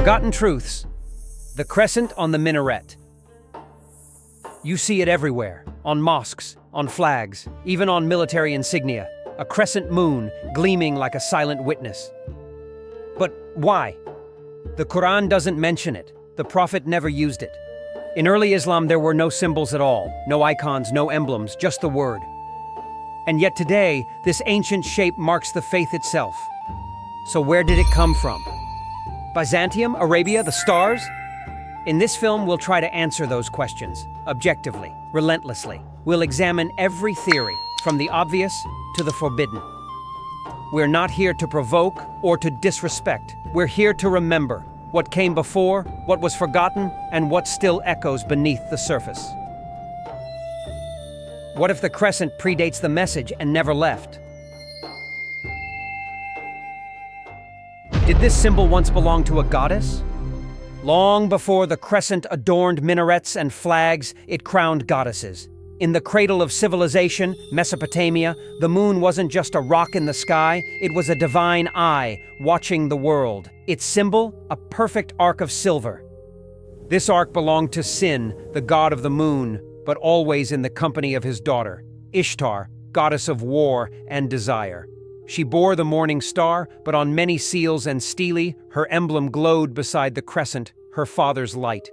Forgotten truths. The crescent on the minaret. You see it everywhere, on mosques, on flags, even on military insignia, a crescent moon gleaming like a silent witness. But why? The Qur'an doesn't mention it. The Prophet never used it. In early Islam, there were no symbols at all, no icons, no emblems, just the word. And yet today, this ancient shape marks the faith itself. So where did it come from? Byzantium, Arabia, the stars? In this film, we'll try to answer those questions, objectively, relentlessly. We'll examine every theory, from the obvious to the forbidden. We're not here to provoke or to disrespect. We're here to remember what came before, what was forgotten, and what still echoes beneath the surface. What if the crescent predates the message and never left? Did this symbol once belong to a goddess? Long before the crescent adorned minarets and flags, it crowned goddesses. In the cradle of civilization, Mesopotamia, the moon wasn't just a rock in the sky, it was a divine eye watching the world. Its symbol, a perfect arc of silver. This arc belonged to Sin, the god of the moon, but always in the company of his daughter, Ishtar, goddess of war and desire. She bore the morning star, but on many seals and stelae, her emblem glowed beside the crescent, her father's light.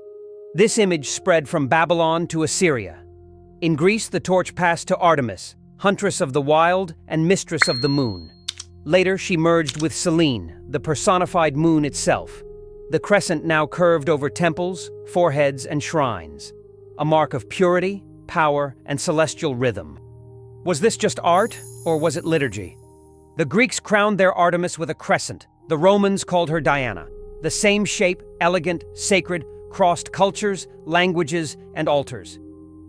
This image spread from Babylon to Assyria. In Greece, the torch passed to Artemis, huntress of the wild and mistress of the moon. Later, she merged with Selim, the personified moon itself. The crescent now curved over temples, foreheads, and shrines, a mark of purity, power, and celestial rhythm. Was this just art, or was it liturgy? The Greeks crowned their Artemis with a crescent. The Romans called her Diana. The same shape, elegant, sacred, crossed cultures, languages, and altars.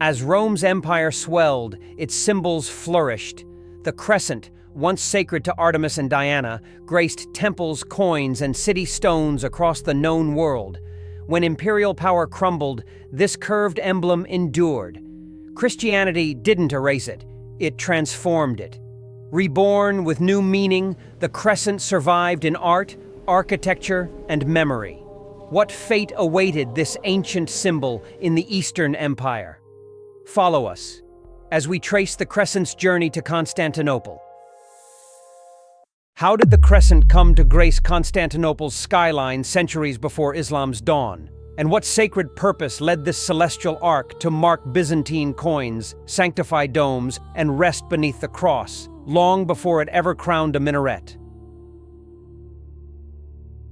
As Rome's empire swelled, its symbols flourished. The crescent, once sacred to Artemis and Diana, graced temples, coins, and city stones across the known world. When imperial power crumbled, this curved emblem endured. Christianity didn't erase it, it transformed it. Reborn with new meaning, the crescent survived in art, architecture, and memory. What fate awaited this ancient symbol in the Eastern Empire? Follow us as we trace the crescent's journey to Constantinople. How did the crescent come to grace Constantinople's skyline centuries before Islam's dawn? And what sacred purpose led this celestial arc to mark Byzantine coins, sanctify domes, and rest beneath the cross, long before it ever crowned a minaret?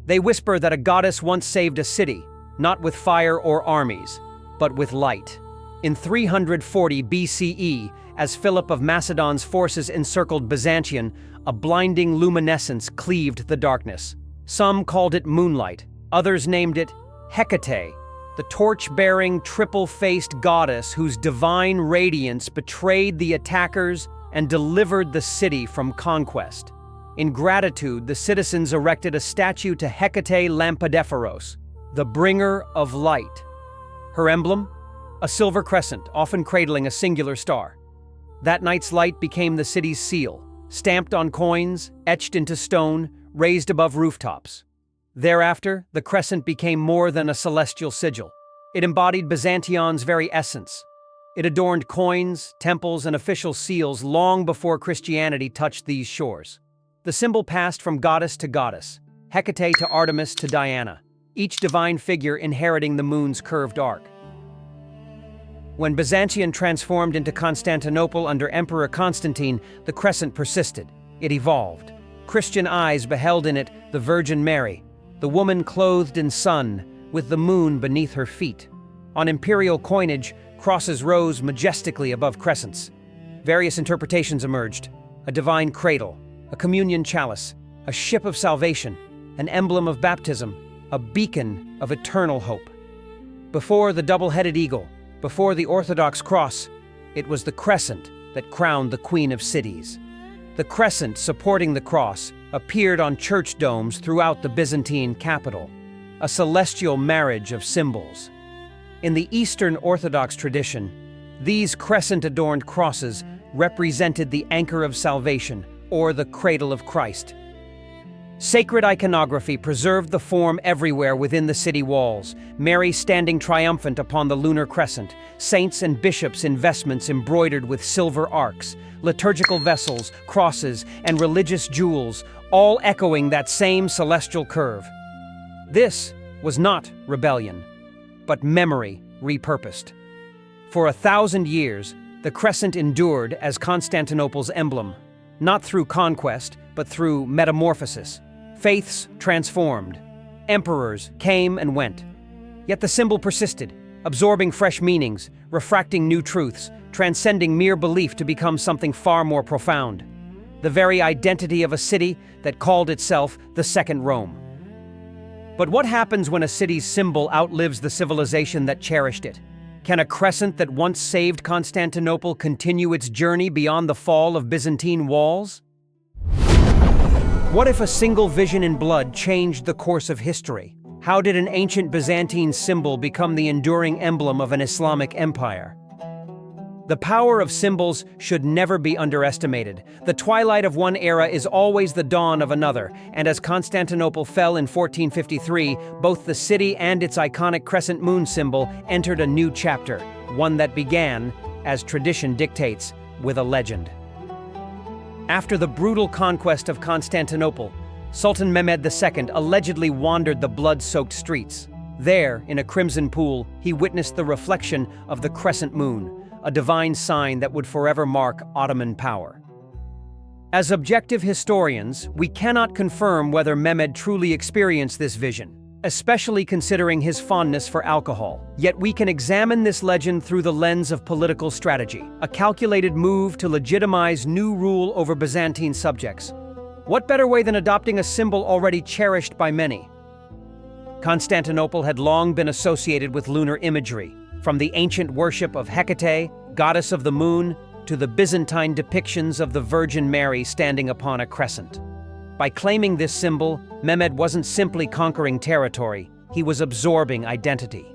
They whisper that a goddess once saved a city, not with fire or armies, but with light. In 340 BCE, as Philip of Macedon's forces encircled Byzantium, a blinding luminescence cleaved the darkness. Some called it Moonlight, others named it Hecate, the torch-bearing, triple-faced goddess whose divine radiance betrayed the attackers and delivered the city from conquest. In gratitude, the citizens erected a statue to Hecate Lampadiferos, the bringer of light. Her emblem? A silver crescent, often cradling a singular star. That night's light became the city's seal, stamped on coins, etched into stone, raised above rooftops. Thereafter, the crescent became more than a celestial sigil. It embodied Byzantion's very essence. It adorned coins, temples, and official seals long before Christianity touched these shores. The symbol passed from goddess to goddess, Hecate to Artemis to Diana, each divine figure inheriting the moon's curved arc. When Byzantium transformed into Constantinople under Emperor Constantine, the crescent persisted. It evolved. Christian eyes beheld in it the Virgin Mary, the woman clothed in sun, with the moon beneath her feet. On imperial coinage, crosses rose majestically above crescents. Various interpretations emerged: a divine cradle, a communion chalice, a ship of salvation, an emblem of baptism, a beacon of eternal hope. Before the double-headed eagle, before the Orthodox cross, it was the crescent that crowned the Queen of Cities. The crescent supporting the cross appeared on church domes throughout the Byzantine capital, a celestial marriage of symbols. In the Eastern Orthodox tradition, these crescent-adorned crosses represented the anchor of salvation, or the cradle of Christ. Sacred iconography preserved the form everywhere within the city walls. Mary standing triumphant upon the lunar crescent, saints and bishops in vestments embroidered with silver arcs, liturgical vessels, crosses, and religious jewels, all echoing that same celestial curve. This was not rebellion, but memory repurposed. For 1,000 years, the crescent endured as Constantinople's emblem, not through conquest, but through metamorphosis. Faiths transformed. Emperors came and went. Yet the symbol persisted, absorbing fresh meanings, refracting new truths, transcending mere belief to become something far more profound. The very identity of a city that called itself the Second Rome. But what happens when a city's symbol outlives the civilization that cherished it? Can a crescent that once saved Constantinople continue its journey beyond the fall of Byzantine walls? What if a single vision in blood changed the course of history? How did an ancient Byzantine symbol become the enduring emblem of an Islamic empire? The power of symbols should never be underestimated. The twilight of one era is always the dawn of another, and as Constantinople fell in 1453, both the city and its iconic crescent moon symbol entered a new chapter, one that began, as tradition dictates, with a legend. After the brutal conquest of Constantinople, Sultan Mehmed II allegedly wandered the blood-soaked streets. There, in a crimson pool, he witnessed the reflection of the crescent moon, a divine sign that would forever mark Ottoman power. As objective historians, we cannot confirm whether Mehmed truly experienced this vision, especially considering his fondness for alcohol. Yet we can examine this legend through the lens of political strategy, a calculated move to legitimize new rule over Byzantine subjects. What better way than adopting a symbol already cherished by many? Constantinople had long been associated with lunar imagery, from the ancient worship of Hecate, goddess of the moon, to the Byzantine depictions of the Virgin Mary standing upon a crescent. By claiming this symbol, Mehmed wasn't simply conquering territory, he was absorbing identity.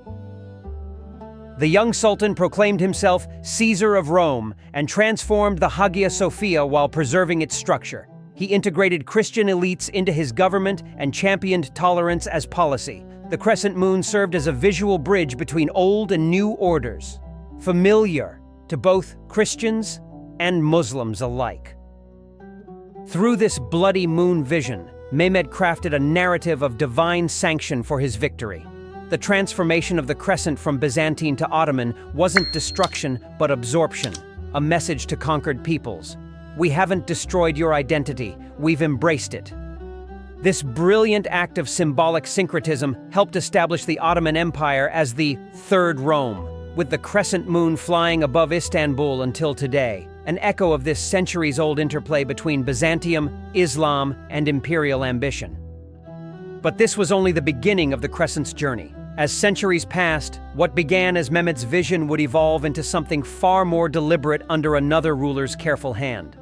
The young sultan proclaimed himself Caesar of Rome and transformed the Hagia Sophia while preserving its structure. He integrated Christian elites into his government and championed tolerance as policy. The crescent moon served as a visual bridge between old and new orders, familiar to both Christians and Muslims alike. Through this bloody moon vision, Mehmed crafted a narrative of divine sanction for his victory. The transformation of the crescent from Byzantine to Ottoman wasn't destruction, but absorption, a message to conquered peoples. We haven't destroyed your identity, we've embraced it. This brilliant act of symbolic syncretism helped establish the Ottoman Empire as the Third Rome, with the crescent moon flying above Istanbul until today, an echo of this centuries-old interplay between Byzantium, Islam, and imperial ambition. But this was only the beginning of the crescent's journey. As centuries passed, what began as Mehmed's vision would evolve into something far more deliberate under another ruler's careful hand.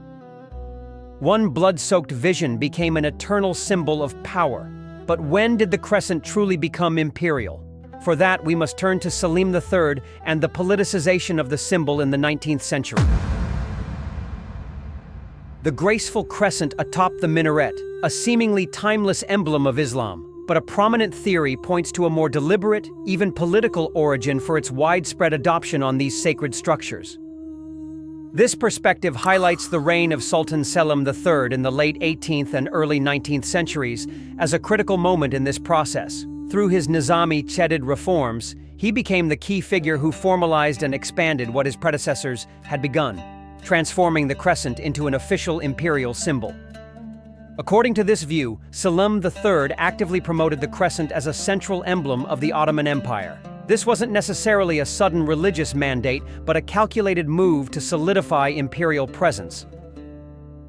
One blood-soaked vision became an eternal symbol of power. But when did the crescent truly become imperial? For that, we must turn to Selim III and the politicization of the symbol in the 19th century. The graceful crescent atop the minaret, a seemingly timeless emblem of Islam, but a prominent theory points to a more deliberate, even political origin for its widespread adoption on these sacred structures. This perspective highlights the reign of Sultan Selim III in the late 18th and early 19th centuries as a critical moment in this process. Through his Nizami-Chedid reforms, he became the key figure who formalized and expanded what his predecessors had begun, transforming the crescent into an official imperial symbol. According to this view, Selim III actively promoted the crescent as a central emblem of the Ottoman Empire. This wasn't necessarily a sudden religious mandate, but a calculated move to solidify imperial presence.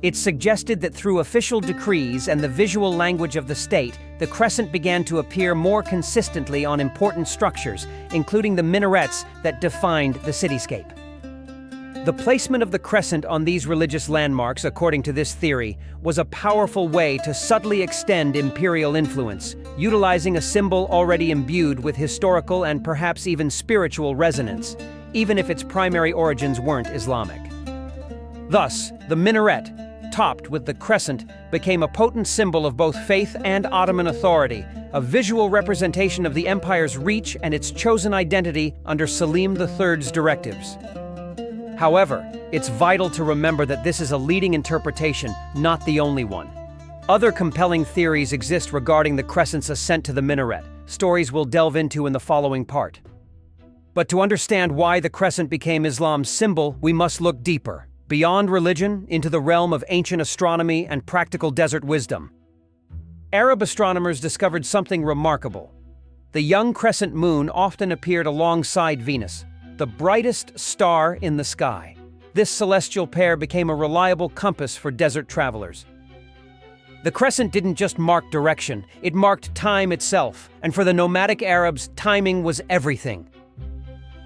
It suggested that through official decrees and the visual language of the state, the crescent began to appear more consistently on important structures, including the minarets that defined the cityscape. The placement of the crescent on these religious landmarks, according to this theory, was a powerful way to subtly extend imperial influence, utilizing a symbol already imbued with historical and perhaps even spiritual resonance, even if its primary origins weren't Islamic. Thus, the minaret, topped with the crescent, became a potent symbol of both faith and Ottoman authority, a visual representation of the empire's reach and its chosen identity under Selim III's directives. However, it's vital to remember that this is a leading interpretation, not the only one. Other compelling theories exist regarding the crescent's ascent to the minaret, stories we'll delve into in the following part. But to understand why the crescent became Islam's symbol, we must look deeper, beyond religion, into the realm of ancient astronomy and practical desert wisdom. Arab astronomers discovered something remarkable. The young crescent moon often appeared alongside Venus, the brightest star in the sky. This celestial pair became a reliable compass for desert travelers. The crescent didn't just mark direction, it marked time itself, and for the nomadic Arabs, timing was everything.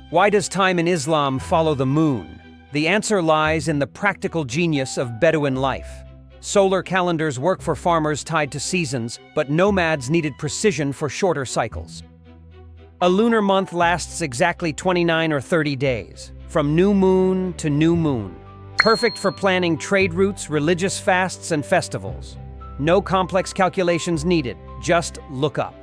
Why does time in Islam follow the moon? The answer lies in the practical genius of Bedouin life. Solar calendars work for farmers tied to seasons, but nomads needed precision for shorter cycles. A lunar month lasts exactly 29 or 30 days, from new moon to new moon. Perfect for planning trade routes, religious fasts, and festivals. No complex calculations needed, just look up.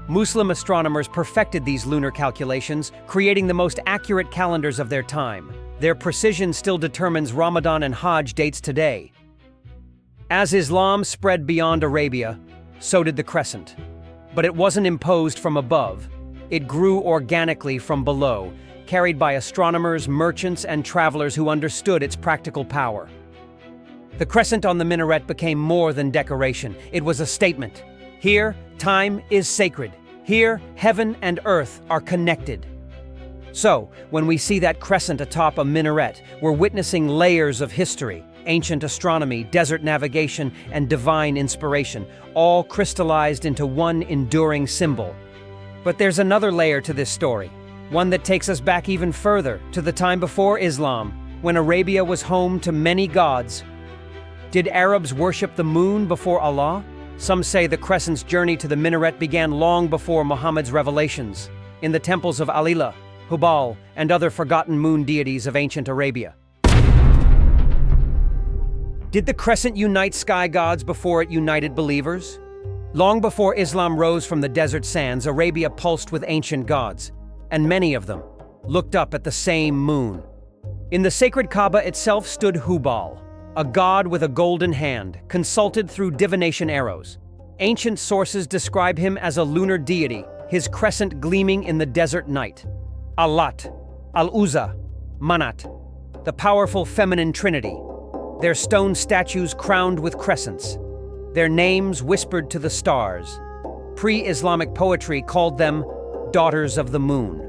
Muslim astronomers perfected these lunar calculations, creating the most accurate calendars of their time. Their precision still determines Ramadan and Hajj dates today. As Islam spread beyond Arabia, so did the crescent. But it wasn't imposed from above. It grew organically from below, carried by astronomers, merchants, and travelers who understood its practical power. The crescent on the minaret became more than decoration. It was a statement. Here, time is sacred. Here, heaven and earth are connected. So, when we see that crescent atop a minaret, we're witnessing layers of history, ancient astronomy, desert navigation, and divine inspiration, all crystallized into one enduring symbol. But there's another layer to this story, one that takes us back even further, to the time before Islam, when Arabia was home to many gods. Did Arabs worship the moon before Allah? Some say the crescent's journey to the minaret began long before Muhammad's revelations, in the temples of Al-Ilah, Hubal, and other forgotten moon deities of ancient Arabia. Did the crescent unite sky gods before it united believers? Long before Islam rose from the desert sands, Arabia pulsed with ancient gods, and many of them looked up at the same moon. In the sacred Kaaba itself stood Hubal, a god with a golden hand, consulted through divination arrows. Ancient sources describe him as a lunar deity, his crescent gleaming in the desert night. Al-Lat, Al-Uzza, Manat, the powerful feminine trinity. Their stone statues crowned with crescents. Their names whispered to the stars. Pre-Islamic poetry called them daughters of the moon.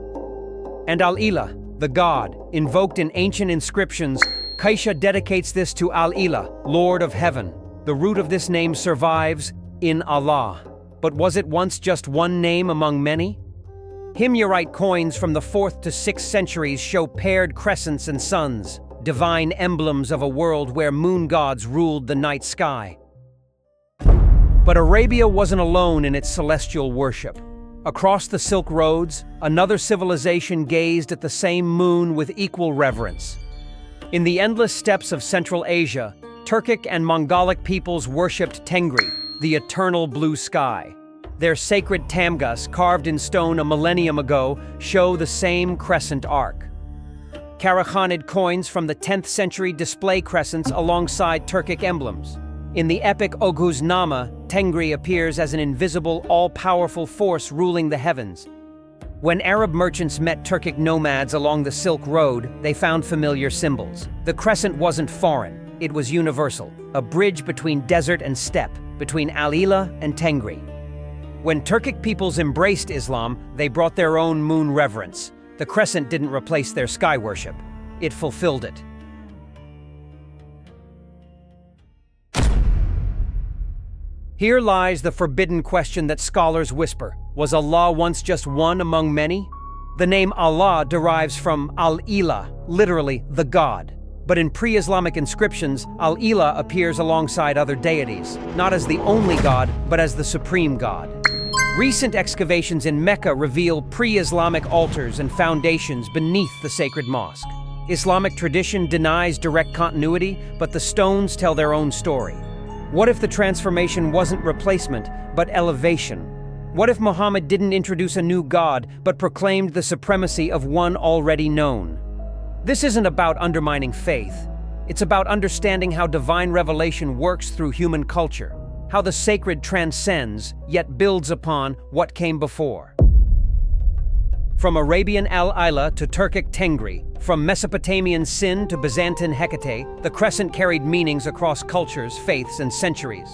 And Al-Ilah, the god, invoked in ancient inscriptions, Kaisha dedicates this to Al-Ilah, Lord of Heaven. The root of this name survives in Allah. But was it once just one name among many? Himyarite coins from the 4th to 6th centuries show paired crescents and suns, divine emblems of a world where moon gods ruled the night sky. But Arabia wasn't alone in its celestial worship. Across the Silk Roads, another civilization gazed at the same moon with equal reverence. In the endless steppes of Central Asia, Turkic and Mongolic peoples worshipped Tengri, the eternal blue sky. Their sacred tamgas, carved in stone a millennium ago, show the same crescent arc. Karachanid coins from the 10th century display crescents alongside Turkic emblems. In the epic Oguz Nama, Tengri appears as an invisible, all-powerful force ruling the heavens. When Arab merchants met Turkic nomads along the Silk Road, they found familiar symbols. The crescent wasn't foreign, it was universal, a bridge between desert and steppe, between Al-Ilah and Tengri. When Turkic peoples embraced Islam, they brought their own moon reverence. The crescent didn't replace their sky worship, it fulfilled it. Here lies the forbidden question that scholars whisper. Was Allah once just one among many? The name Allah derives from Al-Ilah, literally the God. But in pre-Islamic inscriptions, Al-Ilah appears alongside other deities, not as the only God, but as the supreme God. Recent excavations in Mecca reveal pre-Islamic altars and foundations beneath the sacred mosque. Islamic tradition denies direct continuity, but the stones tell their own story. What if the transformation wasn't replacement, but elevation? What if Muhammad didn't introduce a new god, but proclaimed the supremacy of one already known? This isn't about undermining faith. It's about understanding how divine revelation works through human culture, how the sacred transcends, yet builds upon what came before. From Arabian Al-Ilah to Turkic Tengri, from Mesopotamian Sin to Byzantine Hecate, the crescent carried meanings across cultures, faiths, and centuries.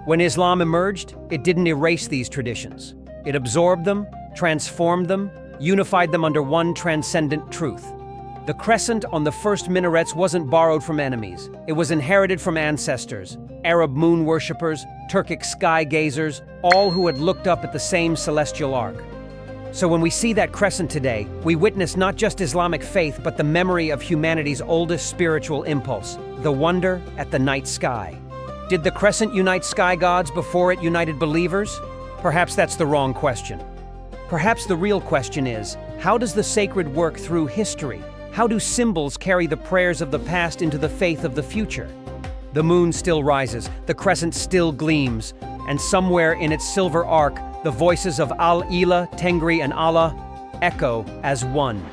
When Islam emerged, it didn't erase these traditions. It absorbed them, transformed them, unified them under one transcendent truth. The crescent on the first minarets wasn't borrowed from enemies. It was inherited from ancestors, Arab moon worshippers, Turkic sky gazers, all who had looked up at the same celestial arc. So when we see that crescent today, we witness not just Islamic faith, but the memory of humanity's oldest spiritual impulse, the wonder at the night sky. Did the crescent unite sky gods before it united believers? Perhaps that's the wrong question. Perhaps the real question is, how does the sacred work through history? How do symbols carry the prayers of the past into the faith of the future? The moon still rises, the crescent still gleams, and somewhere in its silver arc, the voices of Al-Ilah, Tengri, and Allah echo as one.